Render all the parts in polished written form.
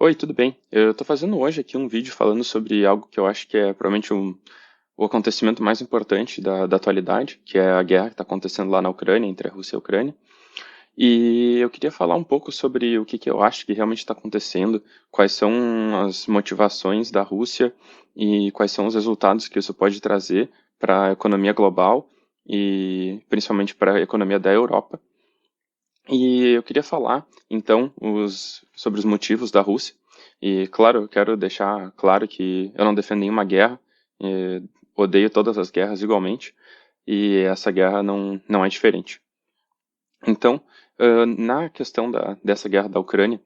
Oi, tudo bem? Eu estou fazendo hoje aqui um vídeo falando sobre algo que eu acho que é provavelmente o acontecimento mais importante da atualidade, que é a guerra que está acontecendo lá na Ucrânia, entre a Rússia e a Ucrânia. E eu queria falar um pouco sobre o que eu acho que realmente está acontecendo, quais são as motivações da Rússia e quais são os resultados que isso pode trazer para a economia global e principalmente para a economia da Europa. E eu queria falar, então, sobre os motivos da Rússia. E, claro, eu quero deixar claro que eu não defendo nenhuma guerra, odeio todas as guerras igualmente, e essa guerra não é diferente. Então, na questão dessa guerra da Ucrânia,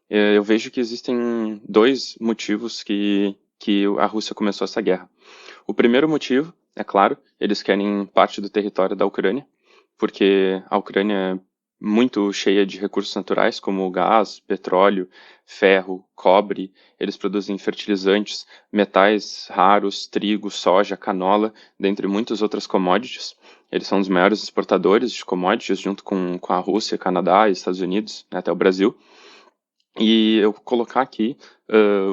eu vejo que existem dois motivos que a Rússia começou essa guerra. O primeiro motivo, é claro, eles querem parte do território da Ucrânia, porque a Ucrânia é muito cheia de recursos naturais, como gás, petróleo, ferro, cobre. Eles produzem fertilizantes, metais raros, trigo, soja, canola, dentre muitas outras commodities. Eles são os maiores exportadores de commodities, junto com a Rússia, Canadá, Estados Unidos, né, até o Brasil. E eu vou colocar aqui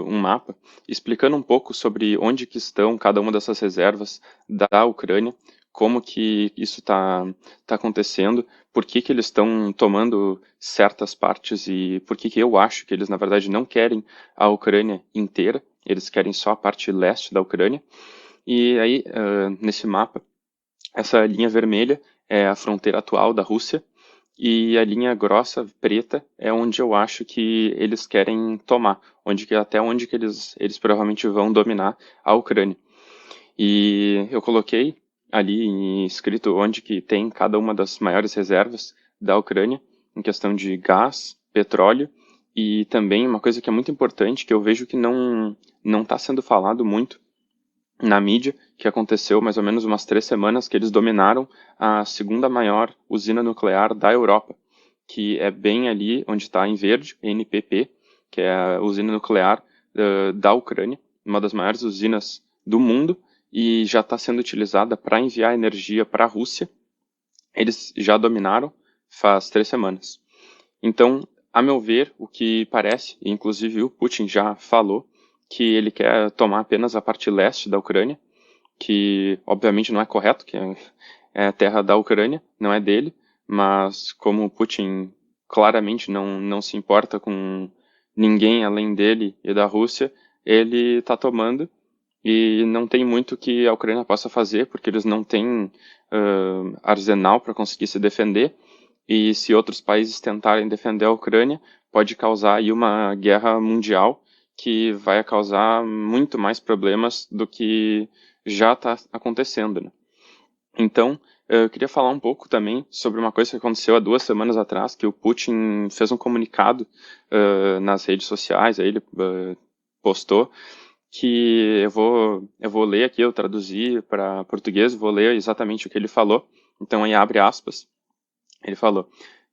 um mapa explicando um pouco sobre onde que estão cada uma dessas reservas da Ucrânia, como que isso tá acontecendo, por que que eles estão tomando certas partes e por que que eu acho que eles, na verdade, não querem a Ucrânia inteira, eles querem só a parte leste da Ucrânia. E aí, nesse mapa, essa linha vermelha é a fronteira atual da Rússia, e a linha grossa, preta, é onde eu acho que eles querem tomar, até onde que eles provavelmente vão dominar a Ucrânia. E eu coloquei ali escrito onde que tem cada uma das maiores reservas da Ucrânia, em questão de gás, petróleo, e também uma coisa que é muito importante, que eu vejo que não está sendo falado muito na mídia, que aconteceu mais ou menos umas 3 semanas, que eles dominaram a segunda maior usina nuclear da Europa, que é bem ali onde está em verde, NPP, que é a usina nuclear da Ucrânia, uma das maiores usinas do mundo, e já está sendo utilizada para enviar energia para a Rússia. Eles já dominaram faz 3 semanas. Então, a meu ver, o que parece, e inclusive o Putin já falou, que ele quer tomar apenas a parte leste da Ucrânia, que obviamente não é correto, que é a terra da Ucrânia, não é dele, mas como Putin claramente não se importa com ninguém além dele e da Rússia, ele está tomando e não tem muito que a Ucrânia possa fazer, porque eles não têm arsenal para conseguir se defender, e se outros países tentarem defender a Ucrânia, pode causar aí uma guerra mundial que vai causar muito mais problemas do que já está acontecendo, né? Então, eu queria falar um pouco também sobre uma coisa que aconteceu há 2 semanas atrás, que o Putin fez um comunicado nas redes sociais, aí ele postou que eu vou ler aqui, eu traduzi para português, vou ler exatamente o que ele falou. Então, aí abre aspas, ele falou: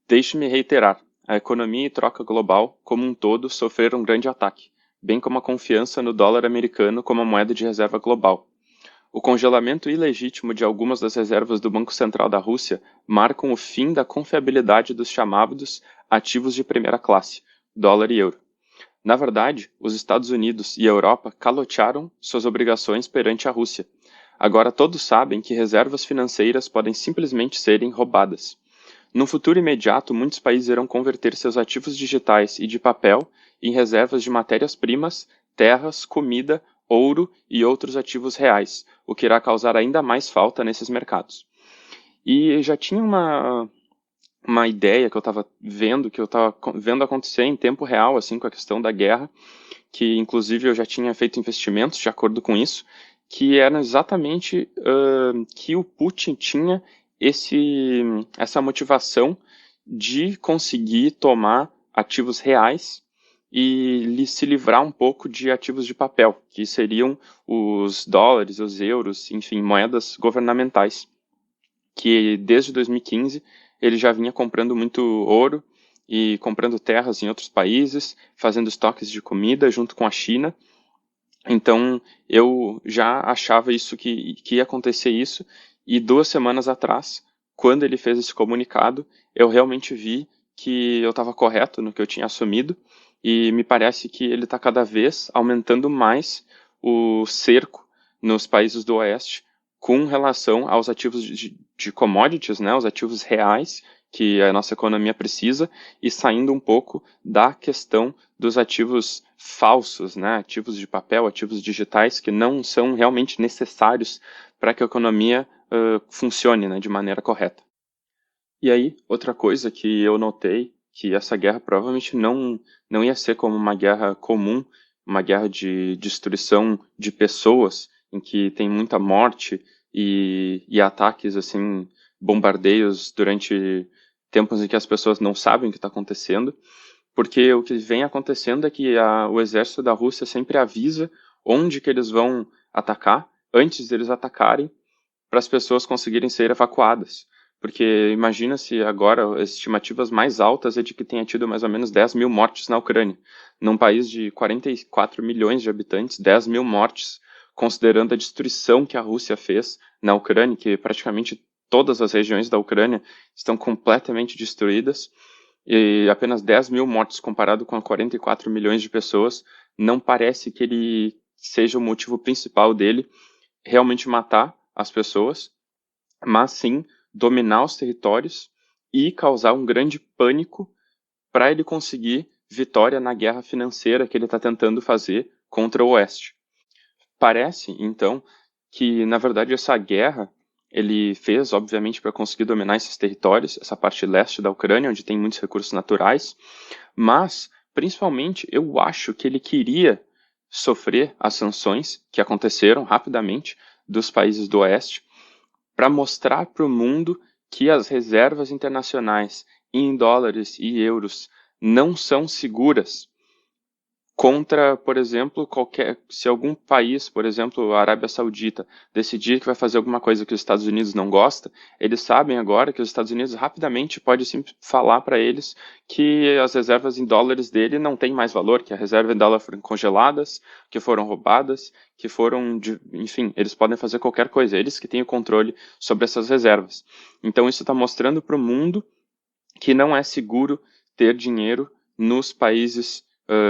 deixe-me reiterar, a economia e troca global, como um todo, sofreram um grande ataque, bem como a confiança no dólar americano como a moeda de reserva global. O congelamento ilegítimo de algumas das reservas do Banco Central da Rússia marcam o fim da confiabilidade dos chamados ativos de primeira classe, dólar e euro. Na verdade, os Estados Unidos e a Europa calotearam suas obrigações perante a Rússia. Agora todos sabem que reservas financeiras podem simplesmente serem roubadas. No futuro imediato, muitos países irão converter seus ativos digitais e de papel em reservas de matérias-primas, terras, comida, ouro e outros ativos reais, o que irá causar ainda mais falta nesses mercados. E já tinha uma ideia que eu estava vendo, que eu estava vendo acontecer em tempo real, assim, com a questão da guerra, que inclusive eu já tinha feito investimentos de acordo com isso, que era exatamente que o Putin tinha essa motivação de conseguir tomar ativos reais e se livrar um pouco de ativos de papel, que seriam os dólares, os euros, enfim, moedas governamentais, que desde 2015 ele já vinha comprando muito ouro e comprando terras em outros países, fazendo estoques de comida junto com a China. Então eu já achava isso que ia acontecer isso, e 2 semanas atrás, quando ele fez esse comunicado, eu realmente vi que eu estava correto no que eu tinha assumido, e me parece que ele está cada vez aumentando mais o cerco nos países do Oeste com relação aos ativos de commodities, né, os ativos reais que a nossa economia precisa, e saindo um pouco da questão dos ativos falsos, né, ativos de papel, ativos digitais que não são realmente necessários para que a economia funcione, né, de maneira correta. E aí, outra coisa que eu notei, que essa guerra provavelmente não ia ser como uma guerra comum, uma guerra de destruição de pessoas, em que tem muita morte e ataques, assim, bombardeios durante tempos em que as pessoas não sabem o que está acontecendo, porque o que vem acontecendo é que o exército da Rússia sempre avisa onde que eles vão atacar, antes deles atacarem, para as pessoas conseguirem ser evacuadas. Porque imagina se agora as estimativas mais altas é de que tenha tido mais ou menos 10 mil mortes na Ucrânia. Num país de 44 milhões de habitantes, 10 mil mortes, considerando a destruição que a Rússia fez na Ucrânia, que praticamente todas as regiões da Ucrânia estão completamente destruídas, e apenas 10 mil mortes comparado com 44 milhões de pessoas, não parece que ele seja o motivo principal dele realmente matar as pessoas, mas sim dominar os territórios e causar um grande pânico para ele conseguir vitória na guerra financeira que ele está tentando fazer contra o Oeste. Parece, então, que na verdade essa guerra ele fez, obviamente, para conseguir dominar esses territórios, essa parte leste da Ucrânia, onde tem muitos recursos naturais, mas, principalmente, eu acho que ele queria sofrer as sanções que aconteceram rapidamente dos países do Oeste, para mostrar para o mundo que as reservas internacionais em dólares e euros não são seguras contra, por exemplo, se algum país, por exemplo, a Arábia Saudita, decidir que vai fazer alguma coisa que os Estados Unidos não gosta, eles sabem agora que os Estados Unidos rapidamente pode sim falar para eles que as reservas em dólares dele não têm mais valor, que a reserva em dólar foram congeladas, que foram roubadas, que foram, enfim, eles podem fazer qualquer coisa, eles que têm o controle sobre essas reservas. Então isso está mostrando para o mundo que não é seguro ter dinheiro nos países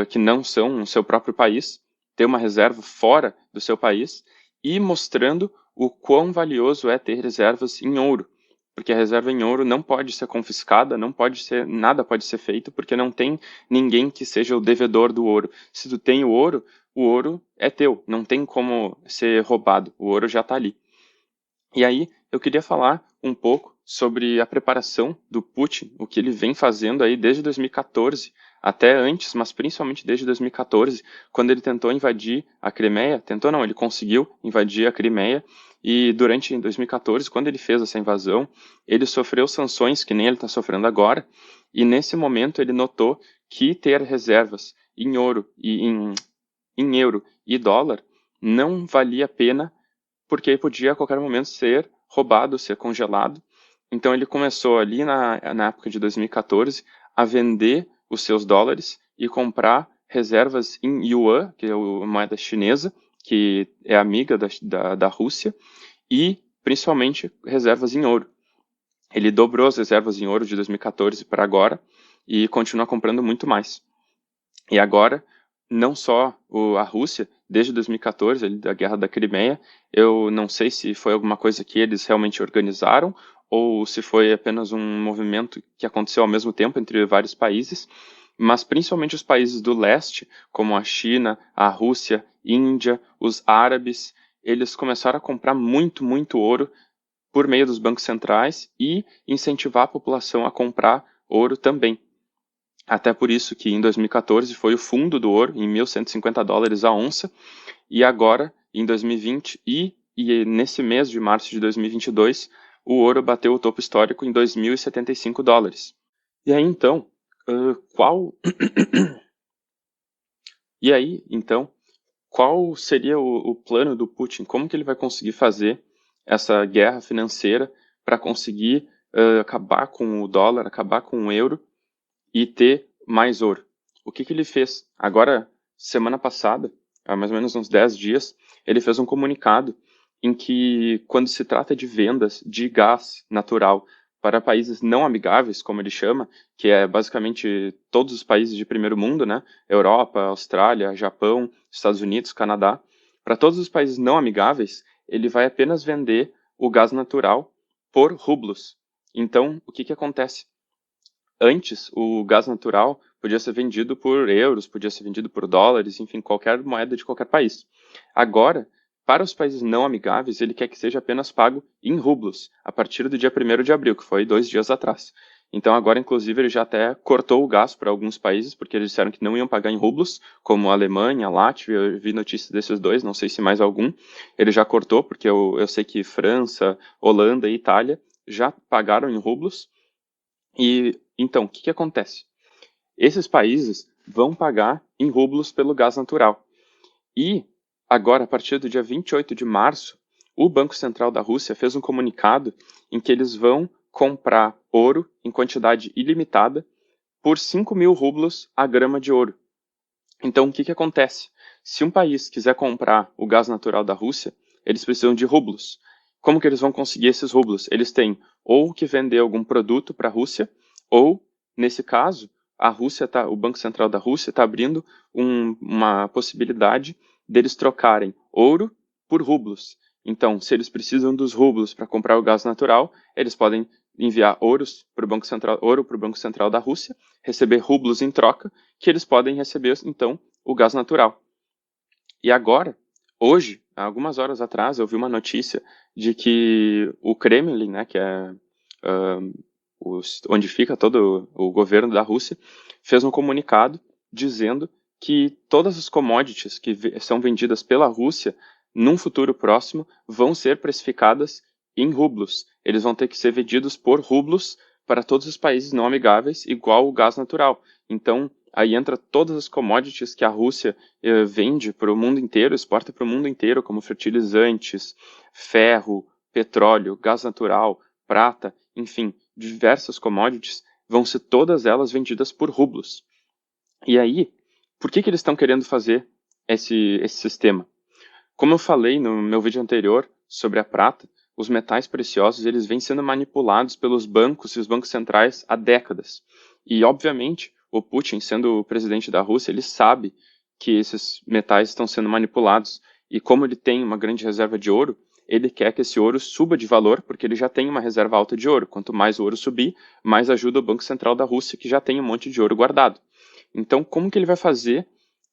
que não são o seu próprio país, ter uma reserva fora do seu país e mostrando o quão valioso é ter reservas em ouro, porque a reserva em ouro não pode ser confiscada, não pode ser, nada pode ser feito, porque não tem ninguém que seja o devedor do ouro. Se tu tem o ouro é teu, não tem como ser roubado, o ouro já está ali. E aí eu queria falar um pouco sobre a preparação do Putin, o que ele vem fazendo aí desde 2014, até antes, mas principalmente desde 2014, quando ele tentou invadir a Crimeia. Tentou não, ele conseguiu invadir a Crimeia, e durante 2014, quando ele fez essa invasão, ele sofreu sanções que nem ele está sofrendo agora, e nesse momento ele notou que ter reservas em ouro e em euro e dólar não valia a pena, porque podia a qualquer momento ser roubado, ser congelado. Então ele começou ali na época de 2014 a vender os seus dólares e comprar reservas em yuan, que é a moeda chinesa, que é amiga da Rússia, e principalmente reservas em ouro. Ele dobrou as reservas em ouro de 2014 para agora e continua comprando muito mais. E agora, não só a Rússia, desde 2014, da Guerra da Crimeia, eu não sei se foi alguma coisa que eles realmente organizaram ou se foi apenas um movimento que aconteceu ao mesmo tempo entre vários países, mas principalmente os países do leste, como a China, a Rússia, Índia, os árabes, eles começaram a comprar muito, muito ouro por meio dos bancos centrais e incentivar a população a comprar ouro também. Até por isso que em 2014 foi o fundo do ouro em $1.150 a onça, e agora, em 2020 e nesse mês de março de 2022, o ouro bateu o topo histórico em $2.075. E aí então, qual e aí então, qual seria o plano do Putin? Como que ele vai conseguir fazer essa guerra financeira para conseguir acabar com o dólar, acabar com o euro e ter mais ouro? O que ele fez? Agora, semana passada, há mais ou menos uns 10 dias, ele fez um comunicado em que, quando se trata de vendas de gás natural para países não amigáveis, como ele chama, que é basicamente todos os países de primeiro mundo, né? Europa, Austrália, Japão, Estados Unidos, Canadá. Para todos os países não amigáveis, ele vai apenas vender o gás natural por rublos. Então, o que acontece? Antes, o gás natural podia ser vendido por euros, podia ser vendido por dólares, enfim, qualquer moeda de qualquer país. Agora, para os países não amigáveis, ele quer que seja apenas pago em rublos, a partir do dia 1º de abril, que foi 2 dias atrás. Então, agora, inclusive, ele já até cortou o gás para alguns países, porque eles disseram que não iam pagar em rublos, como a Alemanha, a Látvia, eu vi notícias desses dois, não sei se mais algum. Ele já cortou, porque eu sei que França, Holanda e Itália já pagaram em rublos. E então, o que acontece? Esses países vão pagar em rublos pelo gás natural. E agora, a partir do dia 28 de março, o Banco Central da Rússia fez um comunicado em que eles vão comprar ouro em quantidade ilimitada por 5.000 rublos a grama de ouro. Então, o que acontece? Se um país quiser comprar o gás natural da Rússia, eles precisam de rublos. Como que eles vão conseguir esses rublos? Eles têm ou que vender algum produto para a Rússia, ou, nesse caso, o Banco Central da Rússia está abrindo uma possibilidade deles trocarem ouro por rublos. Então, se eles precisam dos rublos para comprar o gás natural, eles podem enviar ouro para o Banco Central da Rússia, receber rublos em troca, que eles podem receber, então, o gás natural. E agora, hoje, há algumas horas atrás, eu vi uma notícia de que o Kremlin, né, que é onde fica todo o governo da Rússia, fez um comunicado dizendo que todas as commodities que são vendidas pela Rússia, num futuro próximo, vão ser precificadas em rublos. Eles vão ter que ser vendidos por rublos para todos os países não amigáveis, igual o gás natural. Então, aí entra todas as commodities que a Rússia vende para o mundo inteiro, exporta para o mundo inteiro, como fertilizantes, ferro, petróleo, gás natural, prata, enfim, diversas commodities, vão ser todas elas vendidas por rublos. E aí, por que eles estão querendo fazer esse sistema? Como eu falei no meu vídeo anterior sobre a prata, os metais preciosos eles vêm sendo manipulados pelos bancos e os bancos centrais há décadas. E, obviamente, o Putin, sendo o presidente da Rússia, ele sabe que esses metais estão sendo manipulados. E como ele tem uma grande reserva de ouro, ele quer que esse ouro suba de valor, porque ele já tem uma reserva alta de ouro. Quanto mais o ouro subir, mais ajuda o Banco Central da Rússia, que já tem um monte de ouro guardado. Então, como que ele vai fazer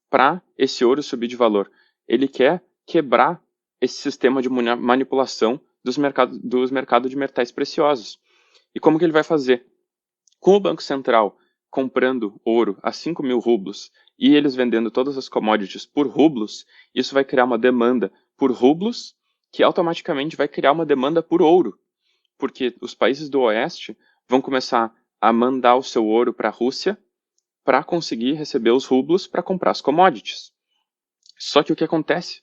para esse ouro subir de valor? Ele quer quebrar esse sistema de manipulação dos mercados de metais preciosos. E como que ele vai fazer? Com o Banco Central comprando ouro a 5.000 rublos e eles vendendo todas as commodities por rublos, isso vai criar uma demanda por rublos, que automaticamente vai criar uma demanda por ouro, porque os países do Oeste vão começar a mandar o seu ouro para a Rússia para conseguir receber os rublos para comprar as commodities. Só que o que acontece?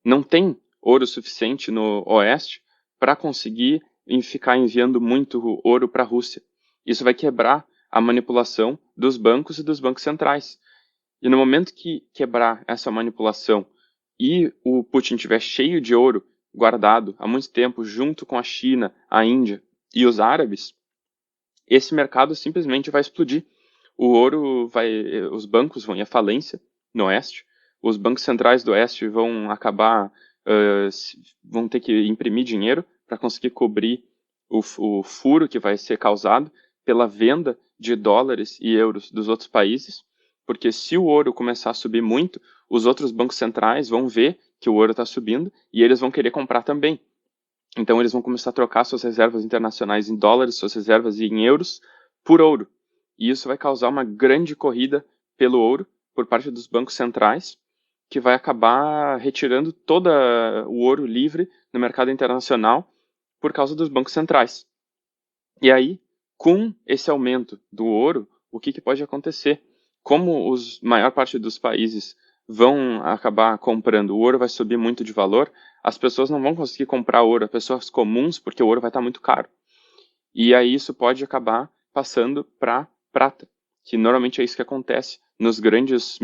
Não tem ouro suficiente no Oeste para conseguir ficar enviando muito ouro para a Rússia. Isso vai quebrar a manipulação dos bancos e dos bancos centrais. E no momento que quebrar essa manipulação e o Putin tiver cheio de ouro guardado há muito tempo junto com a China, a Índia e os árabes, esse mercado simplesmente vai explodir. Os bancos vão ir à falência no Oeste, os bancos centrais do Oeste vão acabar, vão ter que imprimir dinheiro para conseguir cobrir o furo que vai ser causado pela venda de dólares e euros dos outros países, porque se o ouro começar a subir muito, os outros bancos centrais vão ver que o ouro está subindo e eles vão querer comprar também. Então eles vão começar a trocar suas reservas internacionais em dólares, suas reservas em euros, por ouro. E isso vai causar uma grande corrida pelo ouro por parte dos bancos centrais, que vai acabar retirando todo o ouro livre no mercado internacional por causa dos bancos centrais. E aí, com esse aumento do ouro, o que pode acontecer? Como a maior parte dos países vão acabar comprando, o ouro vai subir muito de valor, as pessoas não vão conseguir comprar ouro, as pessoas comuns, porque o ouro vai estar muito caro. E aí isso pode acabar passando para prata, que normalmente é isso que acontece nos grandes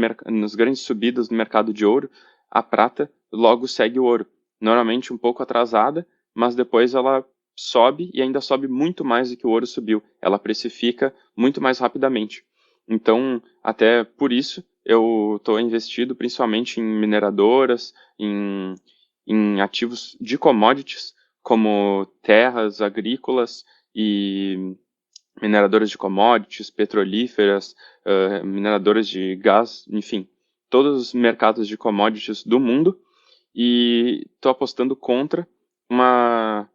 subidas no mercado de ouro, a prata logo segue o ouro, normalmente um pouco atrasada, mas depois ela sobe e ainda sobe muito mais do que o ouro subiu. Ela precifica muito mais rapidamente. Então, até por isso, eu estou investido principalmente em mineradoras, em ativos de commodities, como terras agrícolas e mineradoras de commodities, petrolíferas, mineradoras de gás, enfim, todos os mercados de commodities do mundo, e estou apostando contra uma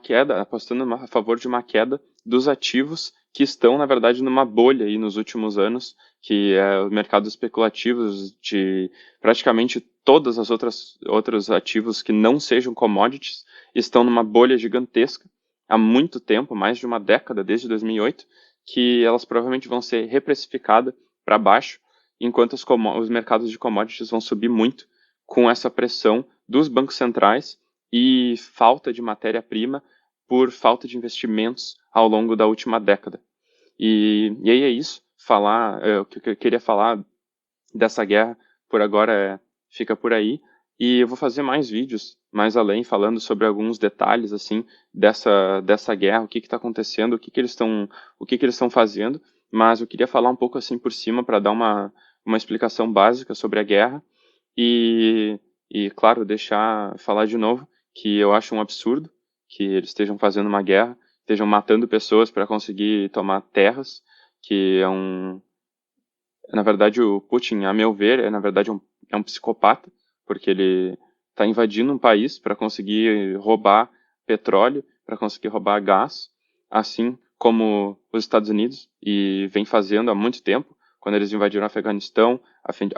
queda, apostando a favor de uma queda dos ativos que estão, na verdade, numa bolha aí nos últimos anos, que é o mercado especulativos de praticamente todas as outros ativos que não sejam commodities estão numa bolha gigantesca há muito tempo, mais de uma década, desde 2008, que elas provavelmente vão ser reprecificadas para baixo, enquanto os mercados de commodities vão subir muito com essa pressão dos bancos centrais e falta de matéria-prima por falta de investimentos ao longo da última década. E aí é isso. O que eu queria falar dessa guerra por agora fica por aí. E eu vou fazer mais vídeos mais além, falando sobre alguns detalhes assim dessa guerra, o que está acontecendo, o que eles estão fazendo. Mas eu queria falar um pouco assim por cima para dar uma explicação básica sobre a guerra e, claro, falar de novo que eu acho um absurdo que eles estejam fazendo uma guerra, estejam matando pessoas para conseguir tomar terras, que na verdade, o Putin, a meu ver, na verdade é um psicopata, porque ele está invadindo um país para conseguir roubar petróleo, para conseguir roubar gás, assim como os Estados Unidos, e vem fazendo há muito tempo, quando eles invadiram o Afeganistão,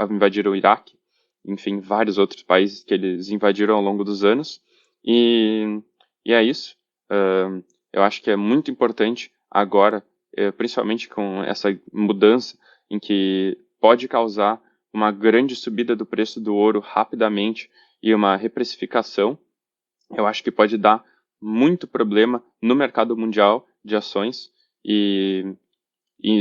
invadiram o Iraque, enfim, vários outros países que eles invadiram ao longo dos anos. E, e é isso. Eu acho que é muito importante agora, principalmente com essa mudança em que pode causar uma grande subida do preço do ouro rapidamente e uma reprecificação. Eu acho que pode dar muito problema no mercado mundial de ações e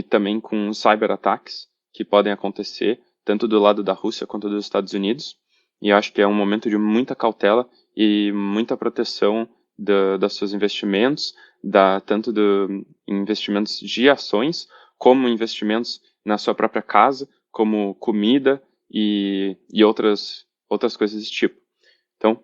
também com cyberataques que podem acontecer, tanto do lado da Rússia quanto dos Estados Unidos. E eu acho que é um momento de muita cautela e muita proteção dos seus investimentos, tanto de investimentos de ações, como investimentos na sua própria casa, como comida e outras coisas desse tipo. Então,